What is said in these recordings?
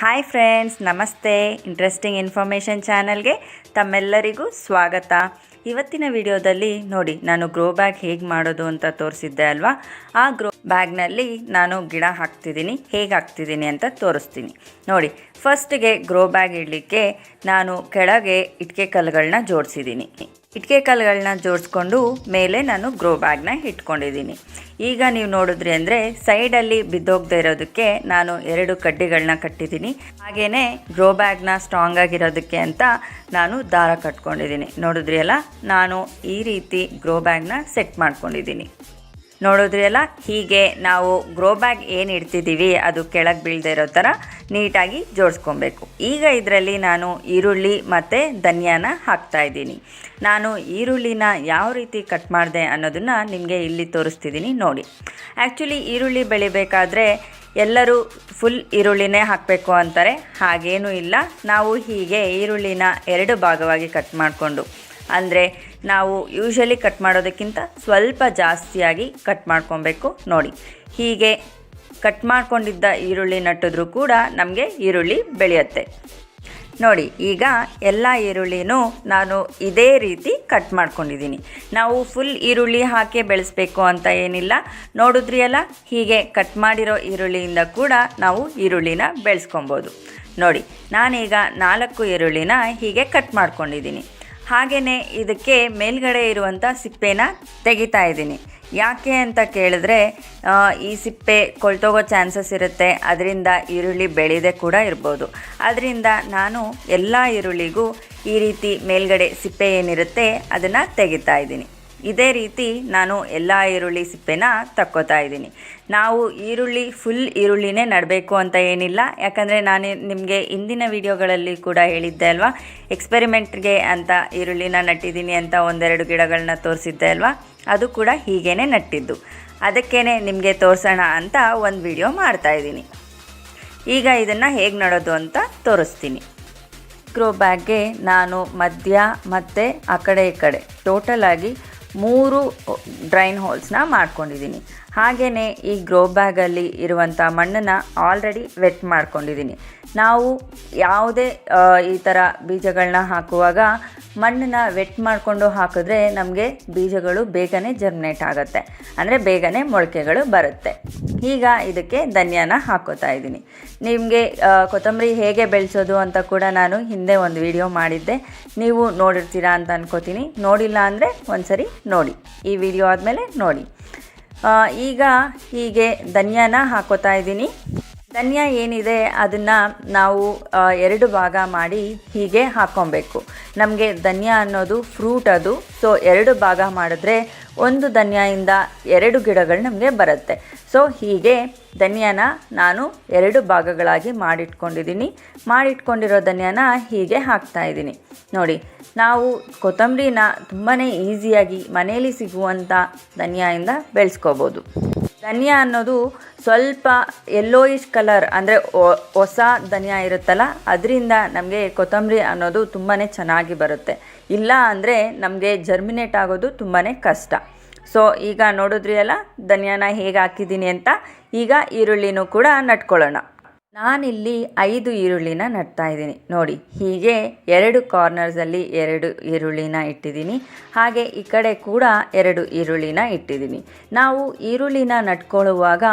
Hi friends, ನಮಸ್ತೆ. Interesting information ಚಾನಲ್ಗೆ ತಮ್ಮೆಲ್ಲರಿಗೂ ಸ್ವಾಗತ. ಇವತ್ತಿನ ವಿಡಿಯೋದಲ್ಲಿ ನೋಡಿ, ನಾನು ಗ್ರೋ ಬ್ಯಾಗ್ ಹೇಗೆ ಮಾಡೋದು ಅಂತ ತೋರಿಸಿದ್ದೆ ಅಲ್ವಾ. ಆ ಗ್ರೋ ಬ್ಯಾಗ್ನಲ್ಲಿ ನಾನು ಗಿಡ ಹಾಕ್ತಿದ್ದೀನಿ, ಹೇಗೆ ಹಾಕ್ತಿದ್ದೀನಿ ಅಂತ ತೋರಿಸ್ತೀನಿ ನೋಡಿ. ಫಸ್ಟಿಗೆ ಗ್ರೋ ಬ್ಯಾಗ್ ಇಡಲಿಕ್ಕೆ ನಾನು ಕೆಳಗೆ ಇಟ್ಟಿಗೆ ಕಲ್ಲುಗಳನ್ನ ಜೋಡಿಸಿದ್ದೀನಿ. ಇಟ್ಟಿಗೆ ಕಲ್ಲುಗಳನ್ನ ಜೋಡಿಸ್ಕೊಂಡು ಮೇಲೆ ನಾನು ಗ್ರೋ ಬ್ಯಾಗ್ನ ಇಟ್ಕೊಂಡಿದ್ದೀನಿ. ಈಗ ನೀವು ನೋಡಿದ್ರಿ ಅಂದರೆ ಸೈಡಲ್ಲಿ ಬಿದ್ದೋಗದೆ ಇರೋದಕ್ಕೆ ನಾನು 2 ಕಡ್ಡಿಗಳನ್ನ ಕಟ್ಟಿದ್ದೀನಿ. ಹಾಗೆಯೇ ಗ್ರೋ ಬ್ಯಾಗ್ನ ಸ್ಟ್ರಾಂಗ್ ಆಗಿರೋದಕ್ಕೆ ಅಂತ ನಾನು ದಾರ ಕಟ್ಕೊಂಡಿದ್ದೀನಿ. ನೋಡಿದ್ರಿ ಅಲ್ಲ, ನಾನು ಈ ರೀತಿ ಗ್ರೋ ಬ್ಯಾಗ್ನ ಸೆಟ್ ಮಾಡ್ಕೊಂಡಿದ್ದೀನಿ. ನೋಡಿದ್ರಿ ಅಲ್ಲ, ಹೀಗೆ ನಾವು ಗ್ರೋ ಬ್ಯಾಗ್ ಏನು ಇಡ್ತಿದ್ದೀವಿ ಅದು ಕೆಳಗೆ ಬೀಳದೆ ಇರೋ ಥರ ನೀಟಾಗಿ ಜೋಡಿಸ್ಕೊಬೇಕು. ಈಗ ಇದರಲ್ಲಿ ನಾನು ಈರುಳ್ಳಿ ಮತ್ತು ಧನಿಯಾನ ಹಾಕ್ತಾಯಿದ್ದೀನಿ. ನಾನು ಈರುಳ್ಳಿನ ಯಾವ ರೀತಿ ಕಟ್ ಮಾಡಿದೆ ಅನ್ನೋದನ್ನು ನಿಮಗೆ ಇಲ್ಲಿ ತೋರಿಸ್ತಿದ್ದೀನಿ ನೋಡಿ. ಆ್ಯಕ್ಚುಲಿ ಈರುಳ್ಳಿ ಬೆಳಿಬೇಕಾದ್ರೆ ಎಲ್ಲರೂ ಫುಲ್ ಈರುಳ್ಳಿನೇ ಹಾಕಬೇಕು ಅಂತಾರೆ. ಹಾಗೇನೂ ಇಲ್ಲ. ನಾವು ಹೀಗೆ ಈರುಳ್ಳಿನ 2 ಭಾಗವಾಗಿ ಕಟ್ ಮಾಡಿಕೊಂಡು, ಅಂದರೆ ನಾವು ಯೂಶಲಿ ಕಟ್ ಮಾಡೋದಕ್ಕಿಂತ ಸ್ವಲ್ಪ ಜಾಸ್ತಿಯಾಗಿ ಕಟ್ ಮಾಡ್ಕೊಬೇಕು ನೋಡಿ. ಹೀಗೆ ಕಟ್ ಮಾಡ್ಕೊಂಡಿದ್ದ ಈರುಳ್ಳಿ ನಟ್ಟಿದ್ರೂ ಕೂಡ ನಮಗೆ ಈರುಳ್ಳಿ ಬೆಳೆಯುತ್ತೆ ನೋಡಿ. ಈಗ ಎಲ್ಲ ಈರುಳ್ಳಿನೂ ನಾನು ಇದೇ ರೀತಿ ಕಟ್ ಮಾಡ್ಕೊಂಡಿದ್ದೀನಿ. ನಾವು ಫುಲ್ ಈರುಳ್ಳಿ ಹಾಕಿ ಬೆಳೆಸಬೇಕು ಅಂತ ಏನಿಲ್ಲ. ನೋಡಿದ್ರಿ ಅಲ್ಲ, ಹೀಗೆ ಕಟ್ ಮಾಡಿರೋ ಈರುಳ್ಳಿಯಿಂದ ಕೂಡ ನಾವು ಈರುಳ್ಳಿನ ಬೆಳೆಸ್ಕೊಬೋದು ನೋಡಿ. ನಾನೀಗ 4 ಈರುಳ್ಳಿನ ಹೀಗೆ ಕಟ್ ಮಾಡ್ಕೊಂಡಿದ್ದೀನಿ. ಹಾಗೆಯೇ ಇದಕ್ಕೆ ಮೇಲ್ಗಡೆ ಇರುವಂಥ ಸಿಪ್ಪೆನ ತೆಗಿತಾ ಇದ್ದೀನಿ. ಯಾಕೆ ಅಂತ ಕೇಳಿದ್ರೆ, ಈ ಸಿಪ್ಪೆ ಕೊಳ್ತೋಗೋ ಚಾನ್ಸಸ್ ಇರುತ್ತೆ. ಅದರಿಂದ ಈರುಳ್ಳಿ ಬೆಳೆದೇ ಕೂಡ ಇರ್ಬೋದು. ಅದರಿಂದ ನಾನು ಎಲ್ಲ ಈರುಳ್ಳಿಗೂ ಈ ರೀತಿ ಮೇಲ್ಗಡೆ ಸಿಪ್ಪೆ ಏನಿರುತ್ತೆ ಅದನ್ನು ತೆಗಿತಾ ಇದ್ದೀನಿ. ಇದೇ ರೀತಿ ನಾನು ಎಲ್ಲ ಈರುಳ್ಳಿ ಸಿಪ್ಪೆನ ತಕ್ಕೋತಾ ಇದ್ದೀನಿ. ನಾವು ಈರುಳ್ಳಿ ಫುಲ್ ಈರುಳ್ಳಿನೇ ನಡಬೇಕು ಅಂತ ಏನಿಲ್ಲ. ಯಾಕಂದರೆ ನಾನು ನಿಮಗೆ ಇಂದಿನ ವಿಡಿಯೋಗಳಲ್ಲಿ ಕೂಡ ಹೇಳಿದ್ದೆ ಅಲ್ವಾ, ಎಕ್ಸ್ಪೆರಿಮೆಂಟ್ಗೆ ಅಂತ ಈರುಳ್ಳಿನ ನಟ್ಟಿದ್ದೀನಿ ಅಂತ 1-2 ಗಿಡಗಳನ್ನ ತೋರಿಸಿದ್ದೆ ಅಲ್ವಾ. ಅದು ಕೂಡ ಹೀಗೇ ನಟ್ಟಿದ್ದು. ಅದಕ್ಕೇ ನಿಮಗೆ ತೋರಿಸೋಣ ಅಂತ ಒಂದು ವಿಡಿಯೋ ಮಾಡ್ತಾಯಿದ್ದೀನಿ. ಈಗ ಇದನ್ನು ಹೇಗೆ ನಡೋದು ಅಂತ ತೋರಿಸ್ತೀನಿ. ಗ್ರೋ ಬ್ಯಾಗ್ಗೆ ನಾನು ಮಧ್ಯ ಮತ್ತು ಆ ಕಡೆ ಈ ಕಡೆ ಟೋಟಲಾಗಿ 3 ಡ್ರೈನ್ ಹೋಲ್ಸ್ನ ಮಾಡ್ಕೊಂಡಿದ್ದೀನಿ. ಹಾಗೆಯೇ ಈ ಗ್ರೋ ಬ್ಯಾಗಲ್ಲಿ ಇರುವಂಥ ಮಣ್ಣನ್ನು ಆಲ್ರೆಡಿ ವೆಟ್ ಮಾಡ್ಕೊಂಡಿದ್ದೀನಿ. ನಾವು ಯಾವುದೇ ಈ ಥರ ಬೀಜಗಳನ್ನ ಹಾಕುವಾಗ ಮಣ್ಣನ್ನು ವೆಟ್ ಮಾಡಿಕೊಂಡು ಹಾಕಿದ್ರೆ ನಮಗೆ ಬೀಜಗಳು ಬೇಗನೆ ಜರ್ಮಿನೇಟ್ ಆಗುತ್ತೆ, ಅಂದರೆ ಬೇಗನೆ ಮೊಳಕೆಗಳು ಬರುತ್ತೆ. ಈಗ ಇದಕ್ಕೆ ಧನಿಯಾನ ಹಾಕೋತಾ ಇದ್ದೀನಿ. ನಿಮಗೆ ಕೊತ್ತಂಬರಿ ಹೇಗೆ ಬೆಳೆಸೋದು ಅಂತ ಕೂಡ ನಾನು ಹಿಂದೆ ಒಂದು ವಿಡಿಯೋ ಮಾಡಿದ್ದೆ, ನೀವು ನೋಡಿರ್ತೀರಾ ಅಂತ ಅನ್ಕೋತೀನಿ. ನೋಡಿಲ್ಲ ಅಂದರೆ ಒಂದ್ಸರಿ ನೋಡಿ, ಈ ವಿಡಿಯೋ ಆದಮೇಲೆ ನೋಡಿ. ಈಗ ಹೀಗೆ ಧನಿಯಾನ ಹಾಕೋತಾ ಇದ್ದೀನಿ. ಧನಿಯಾ ಏನಿದೆ ಅದನ್ನು ನಾವು 2 ಭಾಗ ಮಾಡಿ ಹೀಗೆ ಹಾಕ್ಕೊಬೇಕು. ನಮಗೆ ಧನಿಯಾ ಅನ್ನೋದು ಫ್ರೂಟ್ ಅದು. ಸೊ 2 ಭಾಗ ಮಾಡಿದ್ರೆ 1 ಧನಿಯಾಯಿಂದ 2 ಗಿಡಗಳು ನಮಗೆ ಬರುತ್ತೆ. ಸೊ ಹೀಗೆ ಧನಿಯಾನ ನಾನು 2 ಭಾಗಗಳಾಗಿ ಮಾಡಿಟ್ಕೊಂಡಿರೋ ಧನಿಯಾನ ಹೀಗೆ ಹಾಕ್ತಾಯಿದ್ದೀನಿ ನೋಡಿ. ನಾವು ಕೊತ್ತಂಬರಿನ ತುಂಬಾ ಈಸಿಯಾಗಿ ಮನೆಯಲ್ಲಿ ಸಿಗುವಂಥ ಧನಿಯಾಯಿಂದ ಬೆಳೆಸ್ಕೋಬೋದು. ಧನಿಯಾ ಅನ್ನೋದು ಸ್ವಲ್ಪ ಯೆಲ್ಲೋಯಿಶ್ ಕಲರ್, ಅಂದರೆ ಹೊಸ ಧನಿಯಾ ಇರುತ್ತಲ್ಲ, ಅದರಿಂದ ನಮಗೆ ಕೊತ್ತಂಬರಿ ಅನ್ನೋದು ತುಂಬಾ ಚೆನ್ನಾಗಿ ಬರುತ್ತೆ. ಇಲ್ಲ ಅಂದರೆ ನಮಗೆ ಜರ್ಮಿನೇಟ್ ಆಗೋದು ತುಂಬಾ ಕಷ್ಟ. ಸೊ ಈಗ ನೋಡಿದ್ರಿ ಅಲ್ಲ ಧನಿಯಾನ ಹೇಗೆ ಹಾಕಿದ್ದೀನಿ ಅಂತ. ಈಗ ಈರುಳ್ಳಿನೂ ಕೂಡ ನಟ್ಕೊಳ್ಳೋಣ. ನಾನಿಲ್ಲಿ 5 ಈರುಳ್ಳಿನ ನಟ್ತಾಯಿದ್ದೀನಿ ನೋಡಿ. ಹೀಗೆ 2 ಕಾರ್ನರ್ಸಲ್ಲಿ 2 ಈರುಳ್ಳಿನ ಇಟ್ಟಿದ್ದೀನಿ. ಹಾಗೆ ಈ ಕಡೆ ಕೂಡ 2 ಈರುಳ್ಳಿನ ಇಟ್ಟಿದ್ದೀನಿ. ನಾವು ಈರುಳ್ಳಿನ ನಟ್ಕೊಳ್ಳುವಾಗ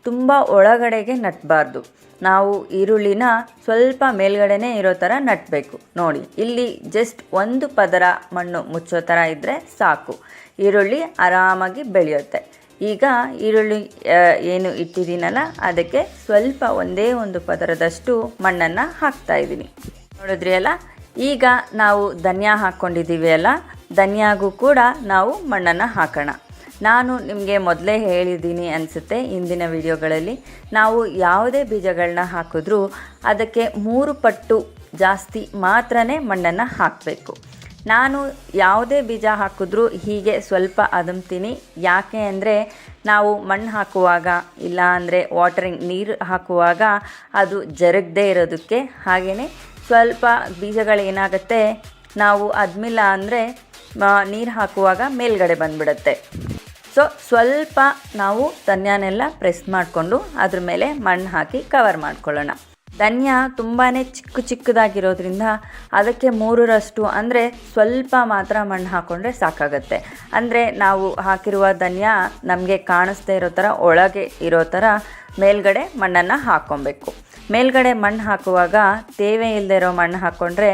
ತುಂಬ ಒಳಗಡೆಗೆ ನಟ್ಟಬಾರ್ದು. ನಾವು ಈರುಳ್ಳಿನ ಸ್ವಲ್ಪ ಮೇಲ್ಗಡೆನೇ ಇರೋ ಥರ ನಟ್ಟಬೇಕು ನೋಡಿ. ಇಲ್ಲಿ ಜಸ್ಟ್ 1 ಪದರ ಮಣ್ಣು ಮುಚ್ಚೋ ಥರ ಇದ್ದರೆ ಸಾಕು, ಈರುಳ್ಳಿ ಆರಾಮಾಗಿ ಬೆಳೆಯುತ್ತೆ. ಈಗ ಈರುಳ್ಳಿ ಏನು ಇಟ್ಟಿದ್ದೀನಲ್ಲ ಅದಕ್ಕೆ ಸ್ವಲ್ಪ ಒಂದೇ 1 ಪದರದಷ್ಟು ಮಣ್ಣನ್ನು ಹಾಕ್ತಾಯಿದ್ದೀನಿ. ನೋಡಿದ್ರಿ ಅಲ್ಲ, ಈಗ ನಾವು ಧನಿಯಾ ಹಾಕ್ಕೊಂಡಿದ್ದೀವಿ ಅಲ್ಲ, ಧನಿಯಾಗೂ ಕೂಡ ನಾವು ಮಣ್ಣನ್ನು ಹಾಕೋಣ. ನಾನು ನಿಮಗೆ ಮೊದಲೇ ಹೇಳಿದ್ದೀನಿ ಅನಿಸುತ್ತೆ ಇಂದಿನ ವಿಡಿಯೋಗಳಲ್ಲಿ, ನಾವು ಯಾವುದೇ ಬೀಜಗಳನ್ನ ಹಾಕಿದ್ರೂ ಅದಕ್ಕೆ 3 ಪಟ್ಟು ಜಾಸ್ತಿ ಮಾತ್ರನೇ ಮಣ್ಣನ್ನು ಹಾಕಬೇಕು. ನಾನು ಯಾವುದೇ ಬೀಜ ಹಾಕಿದ್ರೂ ಹೀಗೆ ಸ್ವಲ್ಪ ಅದುಮ್ತೀನಿ. ಯಾಕೆ ಅಂದರೆ ನಾವು ಮಣ್ಣು ಹಾಕುವಾಗ ಇಲ್ಲ ಅಂದರೆ ನೀರು ಹಾಕುವಾಗ ಅದು ಜರುಗದೇ ಇರೋದಕ್ಕೆ. ಹಾಗೆಯೇ ಸ್ವಲ್ಪ ಬೀಜಗಳೇನಾಗುತ್ತೆ, ನಾವು ಅದ್ಮಿಲ್ಲ ಅಂದರೆ ನೀರು ಹಾಕುವಾಗ ಮೇಲ್ಗಡೆ ಬಂದುಬಿಡುತ್ತೆ. ಸೊ ಸ್ವಲ್ಪ ನಾವು ಧನಿಯಾನೆಲ್ಲ ಪ್ರೆಸ್ ಮಾಡಿಕೊಂಡು ಅದ್ರ ಮೇಲೆ ಮಣ್ಣು ಹಾಕಿ ಕವರ್ ಮಾಡ್ಕೊಳ್ಳೋಣ. ಧನಿಯಾ ತುಂಬಾ ಚಿಕ್ಕದಾಗಿರೋದ್ರಿಂದ ಅದಕ್ಕೆ 3ರಷ್ಟು ಅಂದರೆ ಸ್ವಲ್ಪ ಮಾತ್ರ ಮಣ್ಣು ಹಾಕ್ಕೊಂಡ್ರೆ ಸಾಕಾಗತ್ತೆ. ಅಂದರೆ ನಾವು ಹಾಕಿರುವ ಧನಿಯಾ ನಮಗೆ ಕಾಣಿಸ್ದೇ ಇರೋ ಥರ ಒಳಗೆ ಇರೋ ಥರ ಮೇಲ್ಗಡೆ ಮಣ್ಣನ್ನು ಹಾಕ್ಕೊಬೇಕು. ಮೇಲ್ಗಡೆ ಮಣ್ಣು ಹಾಕುವಾಗ ತೇವೆ ಇಲ್ಲದೆ ಇರೋ ಮಣ್ಣು ಹಾಕ್ಕೊಂಡ್ರೆ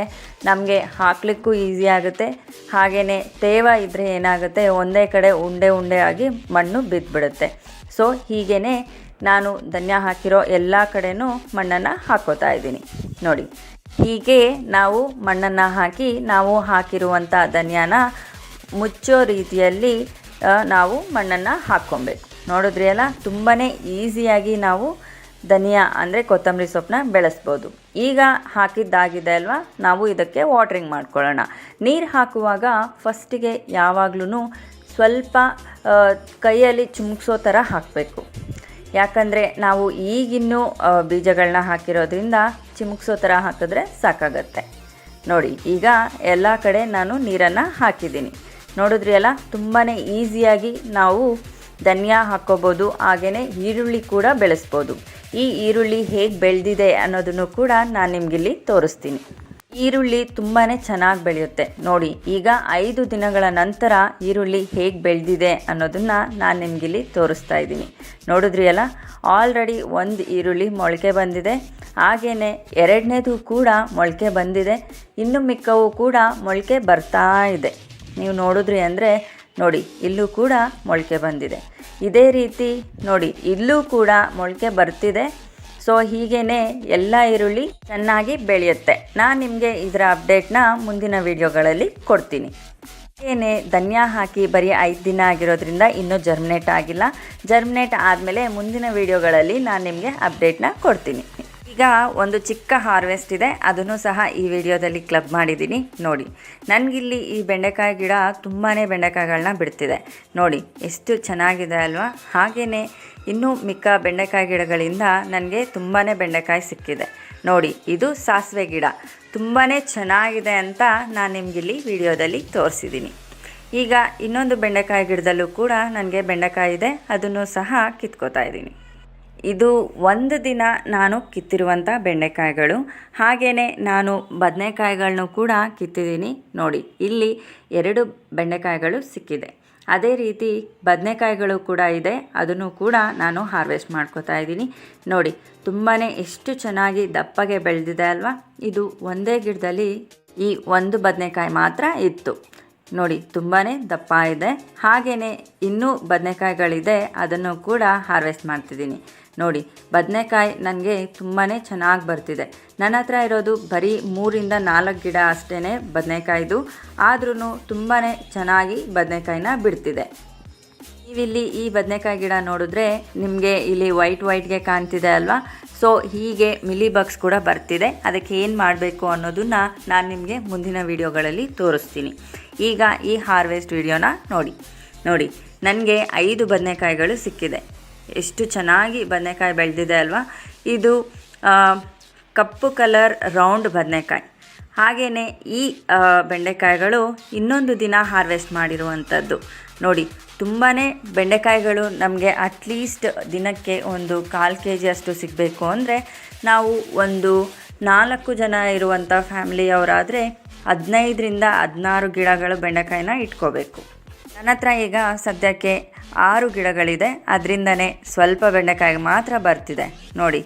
ನಮಗೆ ಹಾಕಲಿಕ್ಕೂ ಈಸಿ ಆಗುತ್ತೆ. ಹಾಗೆಯೇ ತೇವ ಇದ್ದರೆ ಏನಾಗುತ್ತೆ, ಒಂದೇ ಕಡೆ ಉಂಡೆ ಉಂಡೆ ಆಗಿ ಮಣ್ಣು ಬಿದ್ದುಬಿಡುತ್ತೆ. ಸೊ ಹೀಗೇ ನಾನು ಧನಿಯಾ ಹಾಕಿರೋ ಎಲ್ಲ ಕಡೆನೂ ಮಣ್ಣನ್ನು ಹಾಕ್ಕೋತಾ ಇದ್ದೀನಿ. ನೋಡಿ, ಹೀಗೆ ನಾವು ಮಣ್ಣನ್ನು ಹಾಕಿ ನಾವು ಹಾಕಿರುವಂಥ ಧನಿಯಾನ ಮುಚ್ಚೋ ರೀತಿಯಲ್ಲಿ ನಾವು ಮಣ್ಣನ್ನು ಹಾಕ್ಕೊಬೇಕು. ನೋಡಿದ್ರಿ ಅಲ್ಲ, ತುಂಬಾ ಈಸಿಯಾಗಿ ನಾವು ಧನಿಯಾ ಅಂದರೆ ಕೊತ್ತಂಬರಿ ಸೊಪ್ಪನ್ನ ಬೆಳೆಸ್ಬೋದು. ಈಗ ಹಾಕಿದ್ದಾಗಿದೆ ಅಲ್ವಾ, ನಾವು ಇದಕ್ಕೆ ವಾಟ್ರಿಂಗ್ ಮಾಡ್ಕೊಳ್ಳೋಣ. ನೀರು ಹಾಕುವಾಗ ಫಸ್ಟಿಗೆ ಯಾವಾಗಲೂ ಸ್ವಲ್ಪ ಕೈಯಲ್ಲಿ ಚಿಮುಕ್ಸೋ ಥರ ಹಾಕಬೇಕು. ಯಾಕಂದರೆ ನಾವು ಈಗಿನ್ನೂ ಬೀಜಗಳನ್ನ ಹಾಕಿರೋದ್ರಿಂದ ಚಿಮುಕ್ಸೋ ಥರ ಹಾಕಿದ್ರೆ ಸಾಕಾಗತ್ತೆ. ನೋಡಿ, ಈಗ ಎಲ್ಲ ಕಡೆ ನಾನು ನೀರನ್ನು ಹಾಕಿದ್ದೀನಿ. ನೋಡಿದ್ರಿ ಅಲ್ಲ, ತುಂಬಾ ಈಸಿಯಾಗಿ ನಾವು ಧನಿಯಾ ಹಾಕ್ಕೋಬೋದು. ಹಾಗೆಯೇ ಈರುಳ್ಳಿ ಕೂಡ ಬೆಳೆಸ್ಬೋದು. ಈ ಈರುಳ್ಳಿ ಹೇಗೆ ಬೆಳೆದಿದೆ ಅನ್ನೋದನ್ನು ಕೂಡ ನಾನು ನಿಮಗಿಲ್ಲಿ ತೋರಿಸ್ತೀನಿ. ಈರುಳ್ಳಿ ತುಂಬಾ ಚೆನ್ನಾಗಿ ಬೆಳೆಯುತ್ತೆ. ನೋಡಿ, ಈಗ 5 ದಿನಗಳ ನಂತರ ಈರುಳ್ಳಿ ಹೇಗೆ ಬೆಳೆದಿದೆ ಅನ್ನೋದನ್ನು ನಾನು ನಿಮಗಿಲ್ಲಿ ತೋರಿಸ್ತಾ ಇದ್ದೀನಿ. ನೋಡಿದ್ರಿ ಅಲ್ಲ, ಆಲ್ರೆಡಿ ಒಂದು ಈರುಳ್ಳಿ ಮೊಳಕೆ ಬಂದಿದೆ. ಹಾಗೆಯೇ 2ನೇದು ಕೂಡ ಮೊಳಕೆ ಬಂದಿದೆ. ಇನ್ನು ಮಿಕ್ಕವು ಕೂಡ ಮೊಳಕೆ ಬರ್ತಾ ಇದೆ. ನೀವು ನೋಡಿದ್ರಿ ಅಂದರೆ ನೋಡಿ, ಇಲ್ಲೂ ಕೂಡ ಮೊಳಕೆ ಬಂದಿದೆ. ಇದೇ ರೀತಿ ನೋಡಿ, ಇಲ್ಲೂ ಕೂಡ ಮೊಳಕೆ ಬರ್ತಿದೆ. ಸೊ ಹೀಗೇ ಎಲ್ಲ ಈರುಳ್ಳಿ ಚೆನ್ನಾಗಿ ಬೆಳೆಯುತ್ತೆ. ನಾನು ನಿಮಗೆ ಇದರ ಅಪ್ಡೇಟ್ನ ಮುಂದಿನ ವಿಡಿಯೋಗಳಲ್ಲಿ ಕೊಡ್ತೀನಿ. ಏನೇ ಧನಿಯಾ ಹಾಕಿ ಬರೀ 5 ದಿನ ಆಗಿರೋದ್ರಿಂದ ಇನ್ನೂ ಜರ್ಮಿನೇಟ್ ಆಗಿಲ್ಲ. ಜರ್ಮಿನೇಟ್ ಆದಮೇಲೆ ಮುಂದಿನ ವಿಡಿಯೋಗಳಲ್ಲಿ ನಾನು ನಿಮಗೆ ಅಪ್ಡೇಟ್ನ ಕೊಡ್ತೀನಿ. ಈಗ ಒಂದು ಚಿಕ್ಕ ಹಾರ್ವೆಸ್ಟ್ ಇದೆ, ಅದನ್ನು ಸಹ ಈ ವಿಡಿಯೋದಲ್ಲಿ ಕ್ಲಬ್ ಮಾಡಿದ್ದೀನಿ. ನೋಡಿ, ನನಗಿಲ್ಲಿ ಈ ಬೆಂಡೆಕಾಯಿ ಗಿಡ ತುಂಬಾ ಬೆಂಡೆಕಾಯಿಗಳನ್ನ ಬಿಡ್ತಿದೆ. ನೋಡಿ ಎಷ್ಟು ಚೆನ್ನಾಗಿದೆ ಅಲ್ವಾ. ಹಾಗೆಯೇ ಇನ್ನೂ ಮಿಕ್ಕ ಬೆಂಡೆಕಾಯಿ ಗಿಡಗಳಿಂದ ನನಗೆ ತುಂಬಾ ಬೆಂಡೆಕಾಯಿ ಸಿಕ್ಕಿದೆ. ನೋಡಿ, ಇದು ಸಾಸಿವೆ ಗಿಡ ತುಂಬಾ ಚೆನ್ನಾಗಿದೆ ಅಂತ ನಾನು ನಿಮಗಿಲ್ಲಿ ವಿಡಿಯೋದಲ್ಲಿ ತೋರಿಸಿದ್ದೀನಿ. ಈಗ ಇನ್ನೊಂದು ಬೆಂಡೆಕಾಯಿ ಗಿಡದಲ್ಲೂ ಕೂಡ ನನಗೆ ಬೆಂಡೆಕಾಯಿ ಇದೆ, ಅದನ್ನು ಸಹ ಕಿತ್ಕೋತಾ ಇದ್ದೀನಿ. ಇದು ಒಂದು ದಿನ ನಾನು ಕಿತ್ತಿರುವಂಥ ಬೆಂಡೆಕಾಯಿಗಳು. ಹಾಗೆಯೇ ನಾನು ಬದನೆಕಾಯಿಗಳನ್ನೂ ಕೂಡ ಕಿತ್ತಿದ್ದೀನಿ. ನೋಡಿ, ಇಲ್ಲಿ 2 ಬೆಂಡೆಕಾಯಿಗಳು ಸಿಕ್ಕಿದೆ. ಅದೇ ರೀತಿ ಬದನೆಕಾಯಿಗಳು ಕೂಡ ಇದೆ, ಅದನ್ನು ಕೂಡ ನಾನು ಹಾರ್ವೆಸ್ಟ್ ಮಾಡ್ಕೋತಾ ಇದ್ದೀನಿ. ನೋಡಿ, ತುಂಬಾ ಎಷ್ಟು ಚೆನ್ನಾಗಿ ದಪ್ಪಗೆ ಬೆಳೆದಿದೆ ಅಲ್ವಾ. ಇದು ಒಂದೇ ಗಿಡದಲ್ಲಿ ಈ ಒಂದು ಬದನೆಕಾಯಿ ಮಾತ್ರ ಇತ್ತು. ನೋಡಿ, ತುಂಬಾ ದಪ್ಪ ಇದೆ. ಹಾಗೆಯೇ ಇನ್ನೂ ಬದನೆಕಾಯಿಗಳಿದೆ, ಅದನ್ನು ಕೂಡ ಹಾರ್ವೆಸ್ಟ್ ಮಾಡ್ತಿದ್ದೀನಿ. ನೋಡಿ, ಬದನೆಕಾಯಿ ನನಗೆ ತುಂಬಾ ಚೆನ್ನಾಗಿ ಬರ್ತಿದೆ. ನನ್ನ ಹತ್ರ ಇರೋದು ಬರೀ 3ರಿಂದ 4 ಗಿಡ ಅಷ್ಟೇ ಬದನೆಕಾಯ್ದು, ಆದ್ರೂ ತುಂಬಾ ಚೆನ್ನಾಗಿ ಬದನೆಕಾಯಿನ ಬಿಡ್ತಿದೆ. ನೀವಿಲ್ಲಿ ಈ ಬದನೆಕಾಯಿ ಗಿಡ ನೋಡಿದ್ರೆ ನಿಮಗೆ ಇಲ್ಲಿ ವೈಟ್ಗೆ ಕಾಣ್ತಿದೆ ಅಲ್ವಾ. ಸೊ ಹೀಗೆ ಮಿಲಿ ಬಗ್ಸ್ ಕೂಡ ಬರ್ತಿದೆ. ಅದಕ್ಕೆ ಏನು ಮಾಡಬೇಕು ಅನ್ನೋದನ್ನು ನಾನು ನಿಮಗೆ ಮುಂದಿನ ವಿಡಿಯೋಗಳಲ್ಲಿ ತೋರಿಸ್ತೀನಿ. ಈಗ ಈ ಹಾರ್ವೆಸ್ಟ್ ವಿಡಿಯೋನ ನೋಡಿ ನನಗೆ 5 ಬದನೆಕಾಯಿಗಳು ಸಿಕ್ಕಿದೆ. ಎಷ್ಟು ಚೆನ್ನಾಗಿ ಬದನೆಕಾಯಿ ಬೆಳೆದಿದೆ ಅಲ್ವಾ. ಇದು ಕಪ್ಪು ಕಲರ್ ರೌಂಡ್ ಬದನೆಕಾಯಿ. ಹಾಗೆಯೇ ಈ ಬೆಂಡೆಕಾಯಿಗಳು ಇನ್ನೊಂದು ದಿನ ಹಾರ್ವೆಸ್ಟ್ ಮಾಡಿರುವಂಥದ್ದು. ನೋಡಿ, ತುಂಬಾ ಬೆಂಡೆಕಾಯಿಗಳು ನಮಗೆ ಅಟ್ಲೀಸ್ಟ್ ದಿನಕ್ಕೆ ಒಂದು 1/4 kg ಅಷ್ಟು ಸಿಗಬೇಕು ಅಂದರೆ ನಾವು ಒಂದು 4 ಜನ ಇರುವಂಥ ಫ್ಯಾಮಿಲಿಯವರಾದರೆ 15ರಿಂದ 16 ಗಿಡಗಳು ಬೆಂಡೆಕಾಯಿನ ಇಟ್ಕೋಬೇಕು. ನನ್ನ ಹತ್ರ ಈಗ ಸದ್ಯಕ್ಕೆ 6 ಗಿಡಗಳಿದೆ, ಅದರಿಂದನೇ ಸ್ವಲ್ಪ ಬೆಂಡೆಕಾಯಿ ಮಾತ್ರ ಬರ್ತಿದೆ. ನೋಡಿ,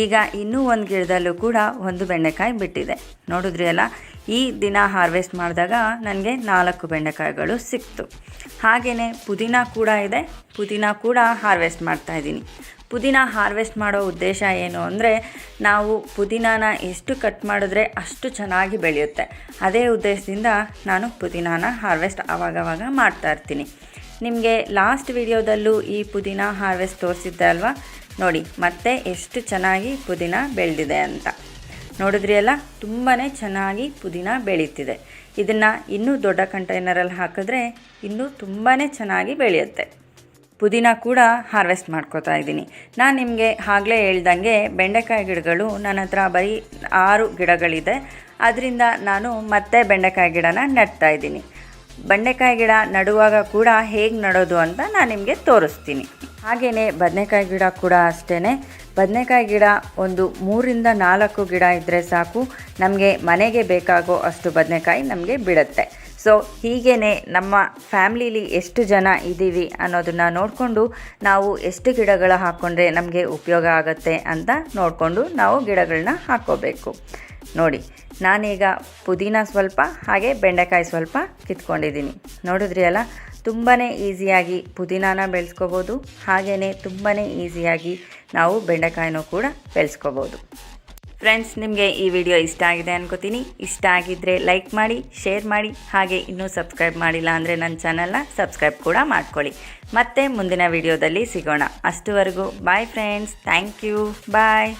ಈಗ ಇನ್ನೂ ಒಂದು ಗಿಡದಲ್ಲೂ ಕೂಡ ಒಂದು ಬೆಂಡೆಕಾಯಿ ಬಿಟ್ಟಿದೆ. ನೋಡಿದ್ರಿ ಅಲ್ಲ, ಈ ದಿನ ಹಾರ್ವೆಸ್ಟ್ ಮಾಡಿದಾಗ ನನಗೆ 4 ಬೆಂಡೆಕಾಯಿಗಳು ಸಿಕ್ತು. ಹಾಗೆಯೇ ಪುದೀನ ಕೂಡ ಇದೆ, ಪುದೀನ ಕೂಡ ಹಾರ್ವೆಸ್ಟ್ ಮಾಡ್ತಾಯಿದ್ದೀನಿ. ಪುದೀನ ಹಾರ್ವೆಸ್ಟ್ ಮಾಡೋ ಉದ್ದೇಶ ಏನು ಅಂದರೆ, ನಾವು ಪುದೀನಾನ ಎಷ್ಟು ಕಟ್ ಮಾಡಿದ್ರೆ ಅಷ್ಟು ಚೆನ್ನಾಗಿ ಬೆಳೆಯುತ್ತೆ. ಅದೇ ಉದ್ದೇಶದಿಂದ ನಾನು ಪುದೀನಾನ ಹಾರ್ವೆಸ್ಟ್ ಆವಾಗವಾಗ ಮಾಡ್ತಾಯಿರ್ತೀನಿ. ನಿಮಗೆ ಲಾಸ್ಟ್ ವಿಡಿಯೋದಲ್ಲೂ ಈ ಪುದೀನ ಹಾರ್ವೆಸ್ಟ್ ತೋರಿಸಿದ್ದೆ ಅಲ್ವಾ. ನೋಡಿ, ಮತ್ತೆ ಎಷ್ಟು ಚೆನ್ನಾಗಿ ಪುದೀನ ಬೆಳೆದಿದೆ ಅಂತ ನೋಡಿದ್ರಿ ಅಲ್ಲ. ತುಂಬಾ ಚೆನ್ನಾಗಿ ಪುದೀನ ಬೆಳೀತಿದೆ. ಇದನ್ನು ಇನ್ನೂ ದೊಡ್ಡ ಕಂಟೈನರಲ್ಲಿ ಹಾಕಿದ್ರೆ ಇನ್ನೂ ತುಂಬಾ ಚೆನ್ನಾಗಿ ಬೆಳೆಯುತ್ತೆ. ಪುದೀನ ಕೂಡ ಹಾರ್ವೆಸ್ಟ್ ಮಾಡ್ಕೋತಾ ಇದ್ದೀನಿ. ನಾನು ನಿಮಗೆ ಆಗಲೇ ಹೇಳ್ದಂಗೆ ಬೆಂಡೆಕಾಯಿ ಗಿಡಗಳು ನನ್ನ ಹತ್ರ ಬರೀ 6 ಗಿಡಗಳಿದೆ. ಅದರಿಂದ ನಾನು ಮತ್ತೆ ಬೆಂಡೆಕಾಯಿ ಗಿಡನ ನೆಡ್ತಾ ಇದ್ದೀನಿ. ಬೆಂಡೆಕಾಯಿ ಗಿಡ ನಡುವಾಗ ಕೂಡ ಹೇಗೆ ನಡೋದು ಅಂತ ನಾನು ನಿಮಗೆ ತೋರಿಸ್ತೀನಿ. ಹಾಗೆಯೇ ಬದನೆಕಾಯಿ ಗಿಡ ಕೂಡ ಅಷ್ಟೇ ಬದನೆಕಾಯಿ ಗಿಡ ಒಂದು 3-4 ಗಿಡ ಇದ್ದರೆ ಸಾಕು, ನಮಗೆ ಮನೆಗೆ ಬೇಕಾಗೋ ಅಷ್ಟು ಬದನೆಕಾಯಿ ನಮಗೆ ಬಿಡುತ್ತೆ. ಸೊ ಹೀಗೇ ನಮ್ಮ ಫ್ಯಾಮ್ಲಿಲಿ ಎಷ್ಟು ಜನ ಇದ್ದೀವಿ ಅನ್ನೋದನ್ನು ನೋಡಿಕೊಂಡು ನಾವು ಎಷ್ಟು ಗಿಡಗಳ ಹಾಕ್ಕೊಂಡ್ರೆ ನಮಗೆ ಉಪಯೋಗ ಆಗುತ್ತೆ ಅಂತ ನೋಡಿಕೊಂಡು ನಾವು ಗಿಡಗಳನ್ನ ಹಾಕ್ಕೋಬೇಕು. ನೋಡಿ, ನಾನೀಗ ಪುದೀನ ಸ್ವಲ್ಪ ಹಾಗೆ ಬೆಂಡೆಕಾಯಿ ಸ್ವಲ್ಪ ಕಿತ್ಕೊಂಡಿದ್ದೀನಿ. ನೋಡಿದ್ರಿ ಅಲ್ಲ, ತುಂಬಾ ಈಸಿಯಾಗಿ ಪುದೀನಾನ ಬೆಳೆಸ್ಕೋಬೋದು, ಹಾಗೆಯೇ ತುಂಬಾ ಈಸಿಯಾಗಿ ನಾವು ಬೆಂಡೆಕಾಯಿನೂ ಕೂಡ ಬೆಳೆಸ್ಕೋಬೋದು. ಫ್ರೆಂಡ್ಸ್, ನಿಮಗೆ ಈ ವಿಡಿಯೋ ಇಷ್ಟ ಆಗಿದೆ ಅನ್ಕೋತೀನಿ. ಇಷ್ಟ ಆಗಿದ್ದರೆ ಲೈಕ್ ಮಾಡಿ, ಶೇರ್ ಮಾಡಿ, ಹಾಗೆ ಇನ್ನೂ ಸಬ್ಸ್ಕ್ರೈಬ್ ಮಾಡಿಲ್ಲ ಅಂದರೆ ನನ್ನ ಚಾನಲ್ನ ಸಬ್ಸ್ಕ್ರೈಬ್ ಕೂಡ ಮಾಡ್ಕೊಳ್ಳಿ. ಮತ್ತೆ ಮುಂದಿನ ವಿಡಿಯೋದಲ್ಲಿ ಸಿಗೋಣ. ಅಷ್ಟುವರೆಗೂ bye friends, thank you, bye.